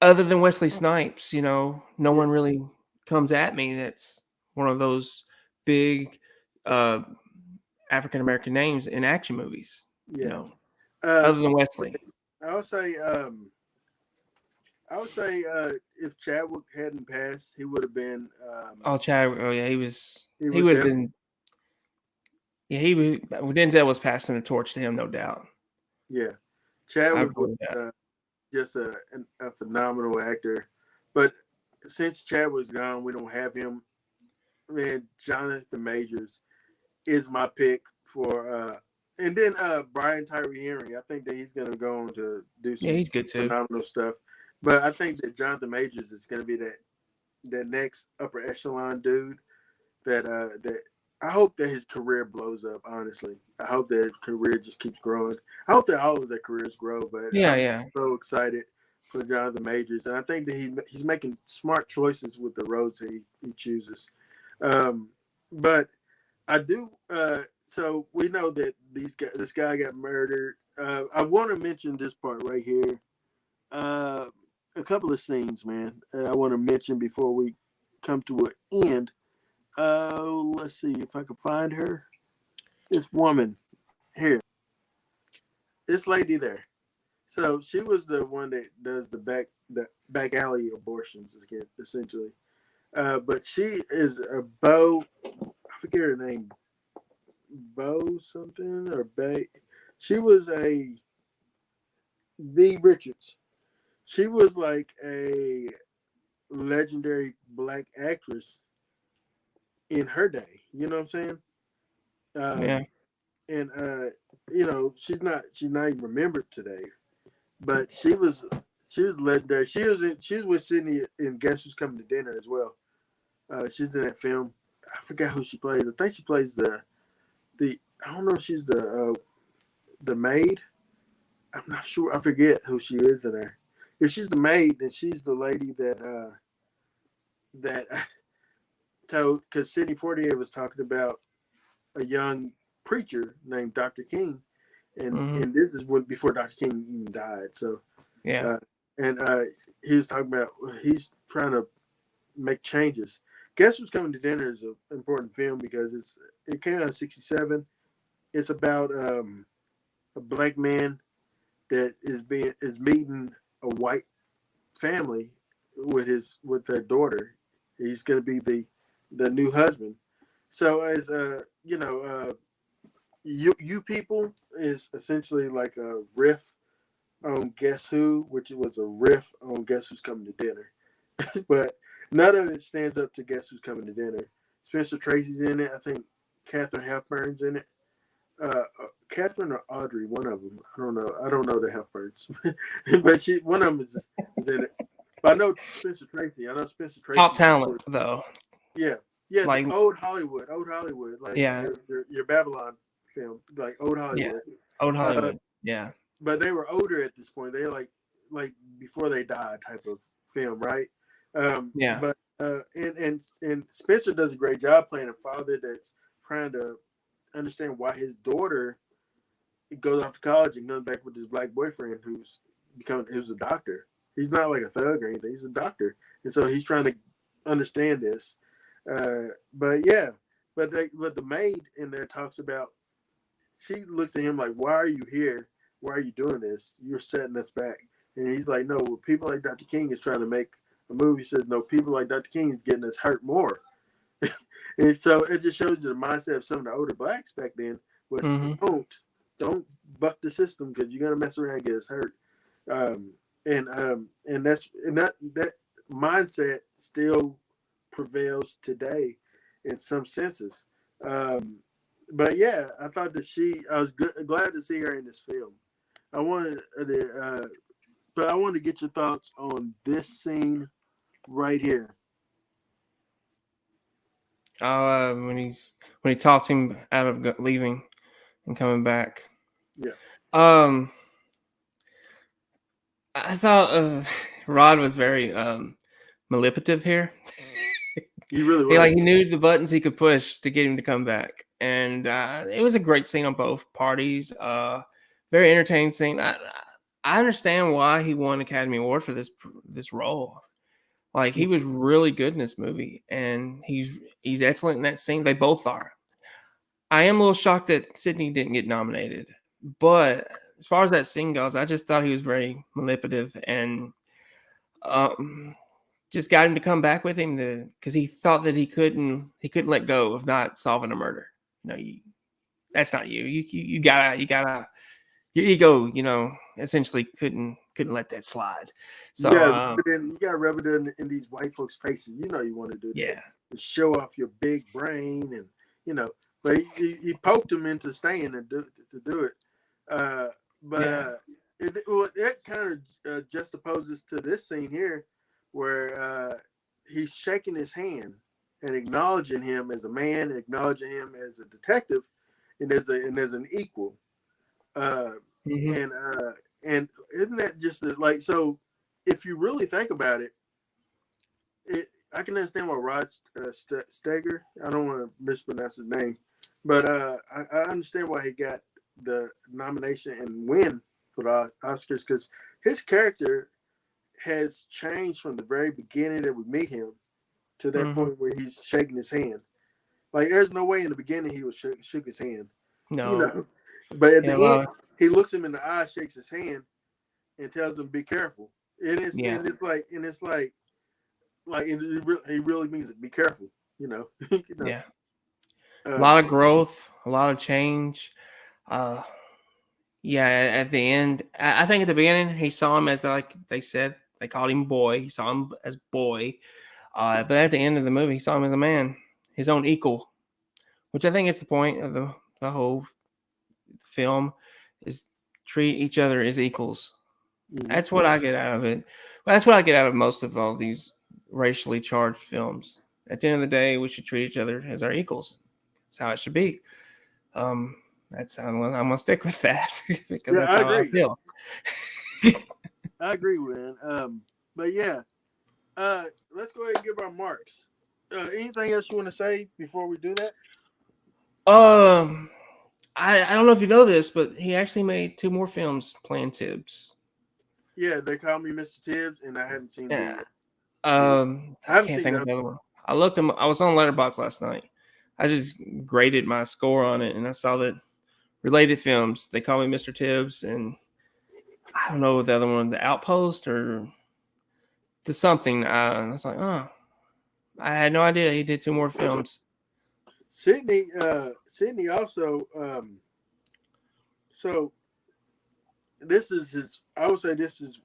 other than Wesley Snipes, no Yeah, one really comes at me that's one of those big uh, African American names in action movies. yeah. Other Um, than Wesley. I would say. I would say if Chadwick hadn't passed, he would have been. Oh, Chadwick. Oh, yeah, he was. He He would would have definitely. been. Yeah, he was. Denzel was passing the torch to him, no doubt. Yeah, I Chadwick agree was with that. just a phenomenal actor, but since Chadwick's gone, we don't have him. Man, Jonathan Majors is my pick for and then Brian Tyree Henry. I think that he's gonna go on to do Yeah, some he's good too. phenomenal stuff. But I think that Jonathan Majors is gonna be that next upper echelon dude that I hope that his career blows up, honestly. I hope that his career just keeps growing. I hope that all of their careers grow, but Yeah, I'm yeah. so excited for Jonathan Majors, and I think that he's making smart choices with the roads that he chooses. Um, but I do. So we know that this guy got murdered. I want to mention this part right here. Uh, a couple of scenes, man. I want to mention before we come to an end. Let's see if I can find her. This woman here. This lady there. So she was the one that does the back alley abortions again, essentially. But she is a Bo. I forget her name. Bo something or Bay. She was a B Richards. She was like a legendary black actress in her day. You know what I'm saying? Yeah. And she's not even remembered today. But she was legendary. She was with Sydney in Guess Who's Coming to Dinner as well. She's in that film. I forgot who she plays. I think she plays the. I don't know if she's the maid. I'm not sure. I forget who she is in there. If she's the maid, then she's the lady that told, because Sidney Poitier was talking about a young preacher named Dr. King, and this is when before Dr. King even died. So Yeah. uh, and he was talking about he's trying to make changes. Guess Who's Coming to Dinner is an important film because it came out in '67. It's about a black man that is meeting a white family with their daughter. He's going to be the new husband. So as you people is essentially like a riff on Guess Who, which was a riff on Guess Who's Coming to Dinner. But none of it stands up to Guess Who's Coming to Dinner. Spencer Tracy's in it. I think Katharine Hepburn's in it. Catherine or Audrey, one of them. I don't know. I don't know the Hepburns, but one of them is in it. But I know Spencer Tracy. I know Spencer Top Tracy. talent though. Yeah, yeah. The Like old Hollywood, like yeah. your Babylon film, like old Yeah. Hollywood. Old Uh, Hollywood. Yeah. but they were older at this point. They were like before they died type of film, right? Yeah. But and Spencer does a great job playing a father that's trying to understand why his daughter goes off to college and comes back with this black boyfriend who's a doctor. He's not like a thug or anything. He's a doctor, and so he's trying to understand this. But yeah, but the maid in there talks about. She looks at him like, "Why are you here? Why are you doing this? You're setting us back." And he's like, "No, well, people like Dr. King is trying to make a movie." He says, "No, people like Dr. King is getting us hurt more." And so it just shows you the mindset of some of the older blacks back then was Mm-hmm. don't buck the system because you're gonna mess around and get us hurt. Um, and that mindset still prevails today in some senses. Um, but yeah, I thought I was glad to see her in this film. I wanted but I wanted to get your thoughts on this scene right here. When he talked him out of leaving and coming back. Yeah, Um, I thought Rod was very manipulative here. he really He was. knew the buttons he could push to get him to come back, and it was a great scene on both parties. Very entertaining scene. I understand why he won Academy Award for this role. Like he was really good in this movie, and he's excellent in that scene. They both are. I am a little shocked that Sydney didn't get nominated, but as far as that scene goes, I just thought he was very manipulative and um, just got him to come back with him because he thought that he couldn't let go of not solving a murder. That's not you. You gotta your ego. Essentially couldn't let that slide. So You got to rub it in these white folks' faces. You know you want to do that yeah, to show off your big brain, and you know. But he poked him into staying to do it. Uh, but yeah, it kind of juxtaposes to this scene here, where he's shaking his hand and acknowledging him as a man, acknowledging him as a detective, and as an equal. Uh, hmm and isn't that just like so? if you really think about it, I can understand why Rod Steger. I don't want to mispronounce his name, but I understand why he got the nomination and win for the Oscars because his character has changed from the very beginning that we meet him to that Mm-hmm. point where he's shaking his hand. Like there's no way in the beginning he was shook his hand, you No. know. But at Yeah. the end, he looks him in the eye, shakes his hand, and tells him, "Be careful." Yeah. And it's like he really means it. Be careful, you know. you know. Yeah. A Um, lot of growth, a lot of change. Uh, yeah. At the end, I think at the beginning he saw him as like they said they called him boy. He saw him as boy. But at the end of the movie, he saw him as a man, his own equal, which I think is the point of the whole film is treat each other as equals. mhm. That's what I get out of it. Well, that's what I get out of most of all these racially charged films. At the end of the day, we should treat each other as our equals. That's how it should be. Um, that's I'm gonna stick with that because Yeah, that's I how I agree. feel. I agree, man. But yeah, let's go ahead and give our marks. Anything else you want to say before we do that? Um, I don't know if you know this, but he actually made 2 more films playing Tibbs. Yeah, they call me Mr. Tibbs, and I haven't seen Yeah. the I I haven't can't seen think the of other. the other one. I looked him. I was on Letterboxd last night. I just graded my score on it, and I saw that related films. They call me Mr. Tibbs, and I don't know what the other one, The Outpost or the something. I was like, oh, I had no idea he did 2 more films. Sydney also. So this is his. I would say this is,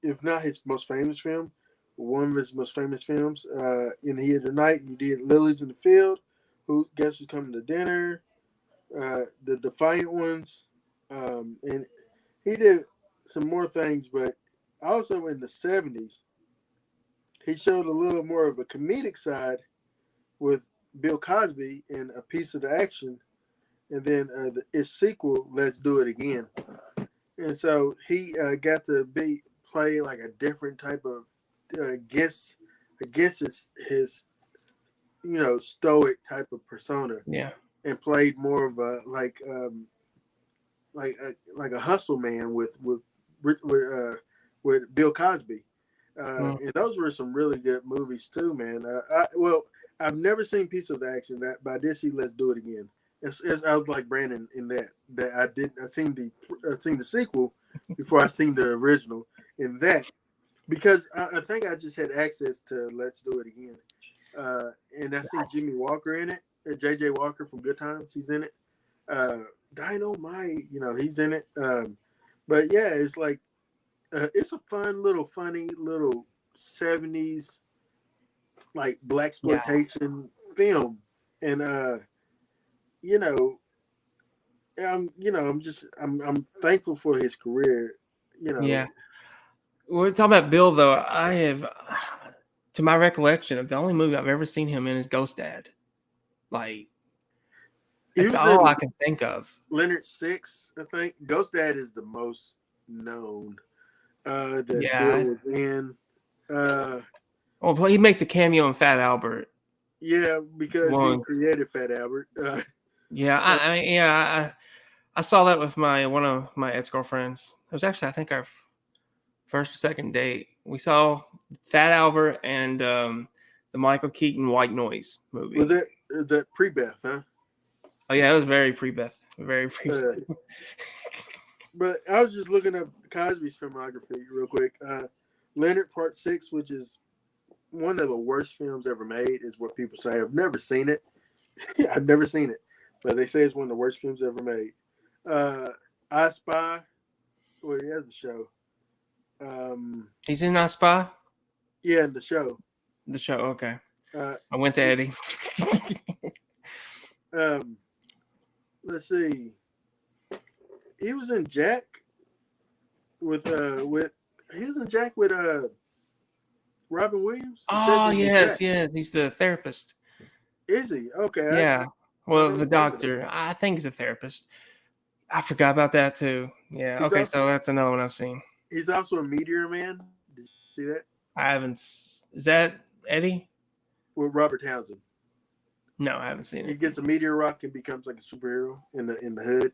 if not his most famous film, one of his most famous films. In the Heat of the Night, he did Lilies in the Field. Who Guess Who's Coming to Dinner? The Defiant Ones, and he did some more things. But also in the '70s, he showed a little more of a comedic side with Bill Cosby in A Piece of the Action, and then its sequel, Let's Do It Again. And so he got to play like a different type of against his stoic type of persona, Yeah. and played more of a like a hustle man with Bill Cosby. Mm. And those were some really good movies too, man. I've never seen Piece of Action, that, but I did see Let's Do It Again. I was like Brandon in that I did. I seen the sequel before I seen the original in that, because I think I just had access to Let's Do It Again, and I seen Jimmy Walker in it. J.J. Walker from Good Times, he's in it. Dynamite, he's in it. But yeah, it's like it's a funny little '70s like black Yeah. exploitation film, and you know, I'm thankful for his career. You know, Yeah. We're talking about Bill, though. I have, to my recollection, of the only movie I've ever seen him in is Ghost Dad. Like, he that's was all in I can think of. Leonard Six, I think. Ghost Dad is the most known that Bill Yeah. was in. Uh, Well, he makes a cameo in Fat Albert. yeah, because he One. created Fat Albert. Yeah. I saw that with one of my ex girlfriends. It was actually, I think, our first or second date. We saw Fat Albert and the Michael Keaton White Noise was movie. that pre-Beth, huh? Oh yeah, it was very pre-Beth. Very pre. Uh, but I was just looking up Cosby's filmography real quick. Leonard Part 6, which is one of the worst films ever made, is what people say. I've never seen it. I've never seen it, but they say it's one of the worst films ever made. I Spy. Well, he has a show. He's in that Spy. Yeah, in the show. The show. Okay, Uh, I went to Eddie. um, let's see. He was in Jack with he was in Jack with Robin Williams. He said Oh he was yes, Jack. yes. He's the therapist. Is he? Okay. Yeah. I Well, never the remember that. doctor. I think he's a therapist. I forgot about that too. Yeah. He's Okay, also so that's another one I've seen. he's also a Meteor Man. Did you see that I haven't. Is that Eddie? with Robert Townsend? No, I haven't seen He it. gets a meteor rock and becomes like a superhero in the hood.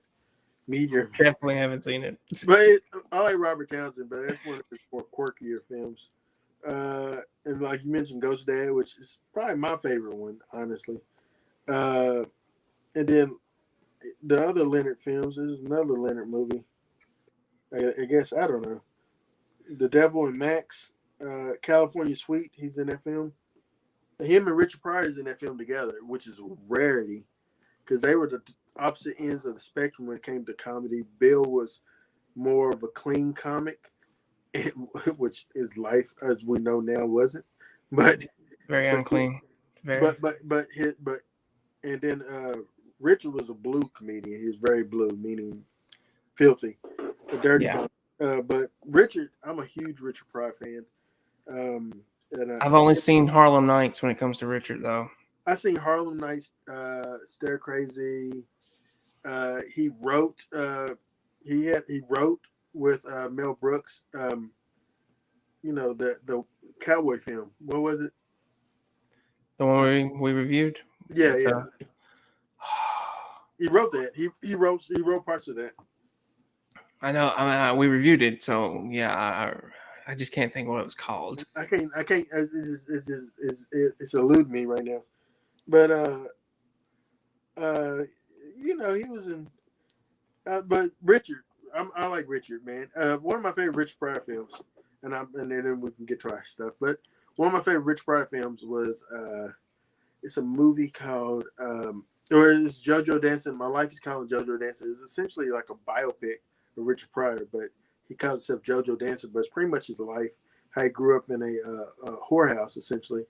Meteor. Definitely haven't seen it. But I like Robert Townsend, but that's one of his more quirkier films. And like you mentioned, Ghost Dad, which is probably my favorite one, honestly. Uh, and then the other Leonard films. There's another Leonard movie. I guess I don't know. The Devil and Max, California Suite. He's in that film. Him and Richard Pryor is in that film together, which is a rarity because they were the opposite ends of the spectrum when it came to comedy. Bill was more of a clean comic, which his life, as we know now, wasn't. But Very but unclean. Very. but and then Richard was a blue comedian. He was very blue, meaning filthy, a dirty Yeah. comic. But Richard, I'm a huge Richard Pryor fan. Um, and I've only seen Harlem Nights when it comes to Richard, though. I seen Harlem Nights, Stir Crazy. He wrote. He wrote with Mel Brooks. The cowboy film. What was it? The one we reviewed. Yeah, With, yeah. He wrote that. He wrote parts of that. I know. We reviewed it, so yeah. I just can't think what it was called. I can't. It's eluding me right now. But he was in. But Richard, I like Richard, man. One of my favorite Richard Pryor films, and then we can get to our stuff. But one of my favorite Richard Pryor films was it's a movie called or it's JoJo Dancing. My Life is Called JoJo Dancing. It's essentially like a biopic of Richard Pryor, but he calls himself JoJo Dancing. But it's pretty much his life, how he grew up in a whorehouse, essentially,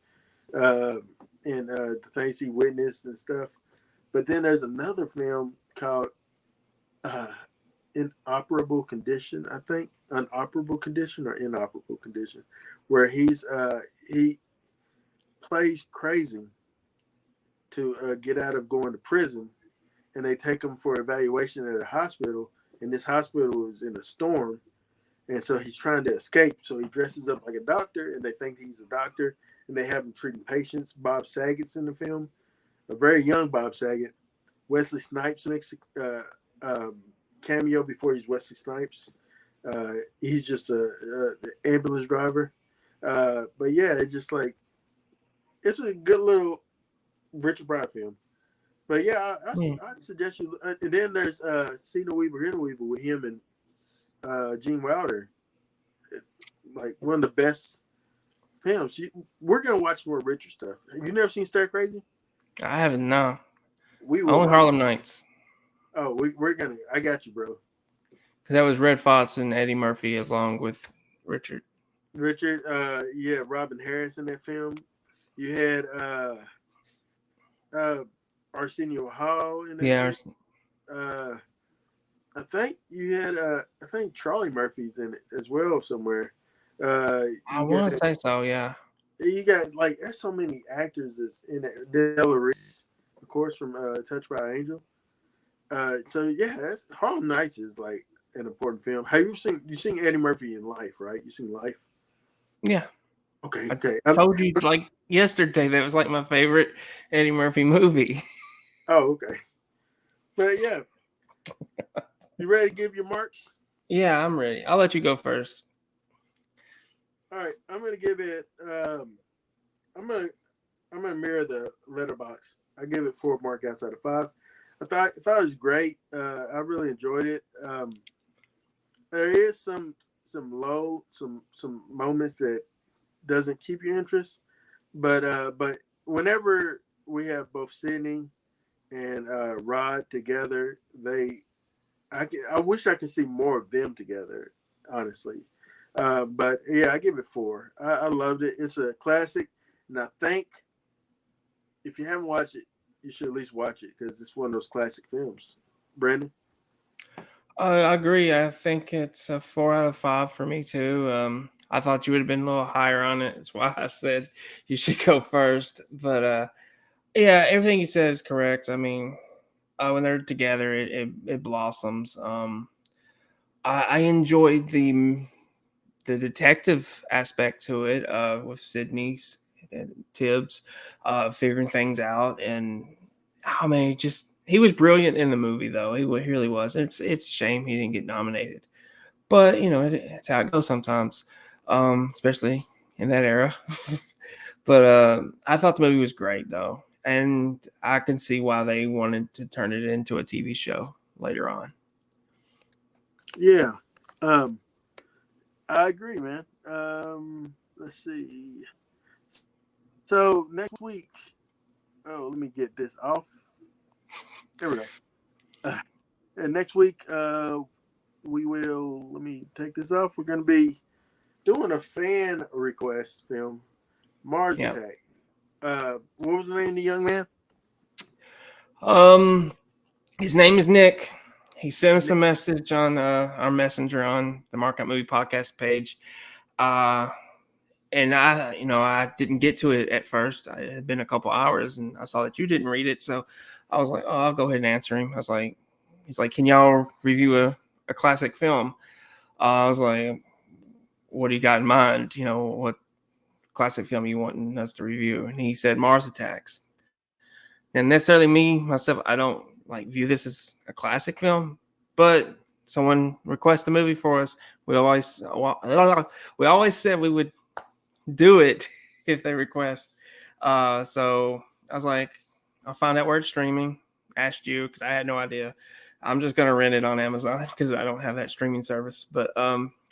and the things he witnessed and stuff. But then there's another film called Inoperable Condition, I think. Unoperable Condition or Inoperable Condition, where he plays crazy to get out of going to prison, and they take him for evaluation at a hospital, and this hospital is in a storm, and so he's trying to escape. So he dresses up like a doctor, and they think he's a doctor, and they have him treating patients. Bob Saget's in the film, a very young Bob Saget. Wesley Snipes makes a cameo before he's Wesley Snipes. He's just a ambulance driver. But yeah, it's just like it's a good little Richard Pryor film. But yeah, I suggest you. And then there's See No Weaver, Hear No Weaver with him and Gene Wilder. Like one of the best films. We're gonna watch more Richard stuff. You never seen Stir Crazy? I haven't. No. We will. Only Harlem Nights. Oh, we're gonna. I got you, bro. Because that was Red Fox and Eddie Murphy along with Richard. Richard, yeah, Robin Harris in that film. You had Arsenio Hall in that Yeah. film. I think you had I think Charlie Murphy's in it as well somewhere. I want to say so, yeah. You got like there's so many actors that's in it. Della Reese, of course, from Touched by an Angel. So yeah, Harlem Nights is like an important film. Have you seen Eddie Murphy in Life, right? You seen Life? Yeah. Okay. I told you like yesterday that was like my favorite Eddie Murphy movie. Oh, okay. But yeah. You ready to give your marks? Yeah, I'm ready. I'll let you go first. All right, I'm gonna give it. I'm gonna mirror the letterbox. I give it 4 markouts out of 5. I thought it was great. I really enjoyed it. There is some moments that doesn't keep your interest, but whenever we have both Sydney and Rod together, I wish I could see more of them together, honestly. But yeah, I give it 4. I loved it. It's a classic, and I think if you haven't watched it, you should at least watch it because it's one of those classic films. Brandon? I agree. I think it's a 4 out of 5 for me too. I thought you would have been a little higher on it. That's why I said you should go first. But yeah, everything you said is correct. I mean, when they're together, it blossoms. I enjoyed the detective aspect to it, with Sydney's Tibbs, figuring things out, and I mean, he was brilliant in the movie, though. He really was. It's a shame he didn't get nominated, but it's how it goes sometimes, especially in that era. But I thought the movie was great, though, and I can see why they wanted to turn it into a TV show later on. Yeah, I agree, man. Let's see. So next week, let me get this off. There we go. And next week, we will. Let me take this off. We're going to be doing a fan request film, Mars Yeah. Attack. What was the name of the young man? His name is Nick. He sent us a message on our messenger on the Markout Movie Podcast page. And I didn't get to it at first. It had been a couple hours, and I saw that you didn't read it, so I was like, "Oh, I'll go ahead and answer him." He's like, "Can y'all review a classic film?" I was like, "What do you got in mind? What classic film you want us to review?" And he said, "Mars Attacks." And necessarily me myself, I don't view this as a classic film, but someone requests a movie for us. We always said we would do it if they request. So I was like, I'll find out where it's streaming. Asked you because I had no idea. I'm just gonna rent it on Amazon because I don't have that streaming service. But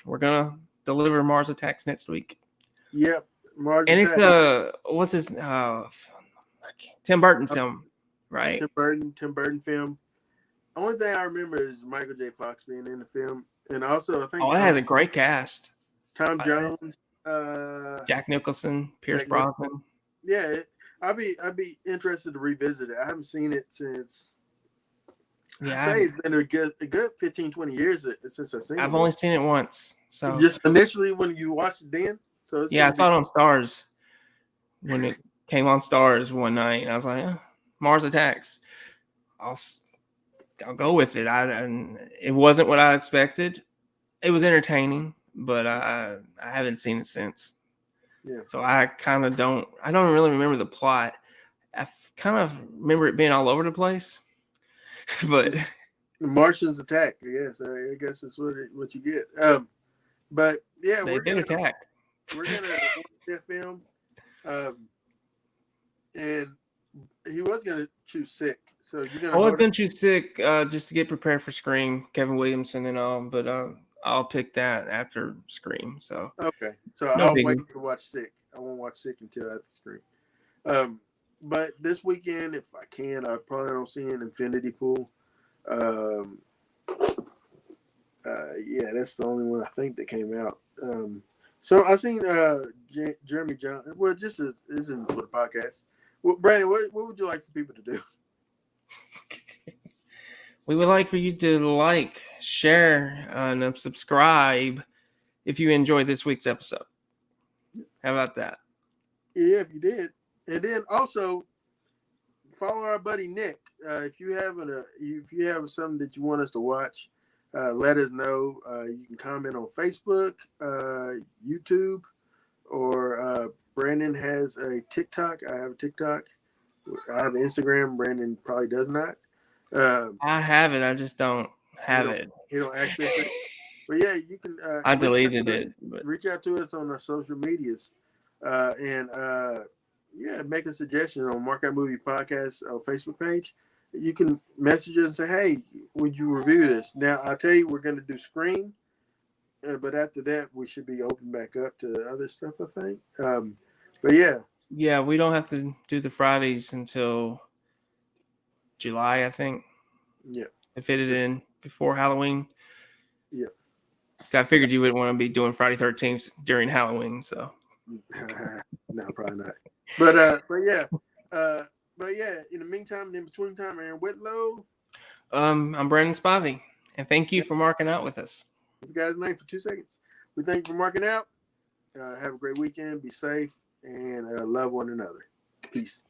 we're gonna deliver Mars Attacks next week. Yep, Mars And Attack. it's what's his Tim Burton film, right? Tim Burton film. Only thing I remember is Michael J. Fox being in the film, and also I think it has a great cast. Tom Jones, Jack Nicholson, Pierce Brosnan. Yeah, I'd be interested to revisit it. I haven't seen it since. Yeah, I say it's been a good 15, 20 years since I've seen it. I've only seen it once. So just initially when you watched it then? So I saw it on Stars when it came on Stars one night, and I was like, Mars Attacks. I'll go with it. It wasn't what I expected. It was entertaining, but I haven't seen it since. Yeah. So I don't really remember the plot. I kind of remember it being all over the place. But the Martians attack. Yes, I guess that's what you get. But yeah, we're gonna attack. We're gonna watch that film. And he was gonna choose Sick. So you're gonna. I was gonna choose Sick just to get prepared for Scream, Kevin Williamson and all. But I'll pick that after Scream. So okay. So I'll wait to watch Sick. I won't watch Sick until after Scream. But this weekend, if I can, I plan on seeing Infinity Pool. Yeah, that's the only one I think that came out. So I seen Jeremy John. Well, this isn't for the podcast. Well, Brandon, what would you like for people to do? We would like for you to like, share, and subscribe if you enjoyed this week's episode. How about that? Yeah, if you did. And then also follow our buddy Nick. If you have something that you want us to watch, let us know. You can comment on Facebook, YouTube, or Brandon has a TikTok. I have a TikTok. I have an Instagram. Brandon probably does not. I have it. I just don't have it. You don't access it. But yeah, you can. I deleted it. But reach out to us on our social medias, and make a suggestion on Markout Movie Podcast Facebook page. You can message us and say, "Hey, would you review this?" Now I'll tell you, we're going to do Scream, but after that, we should be open back up to other stuff. I think. But yeah, we don't have to do the Fridays until July, I think. Yeah, to fit it in before Halloween. Yeah, I figured you wouldn't want to be doing Friday 13th during Halloween, so. No, probably not. But yeah. In the meantime, in between time, Aaron Whitlow. I'm Brandon Spivey, and thank you for marking out with us. You guys' name for 2 seconds. We thank you for marking out. Have a great weekend. Be safe and love one another. Peace.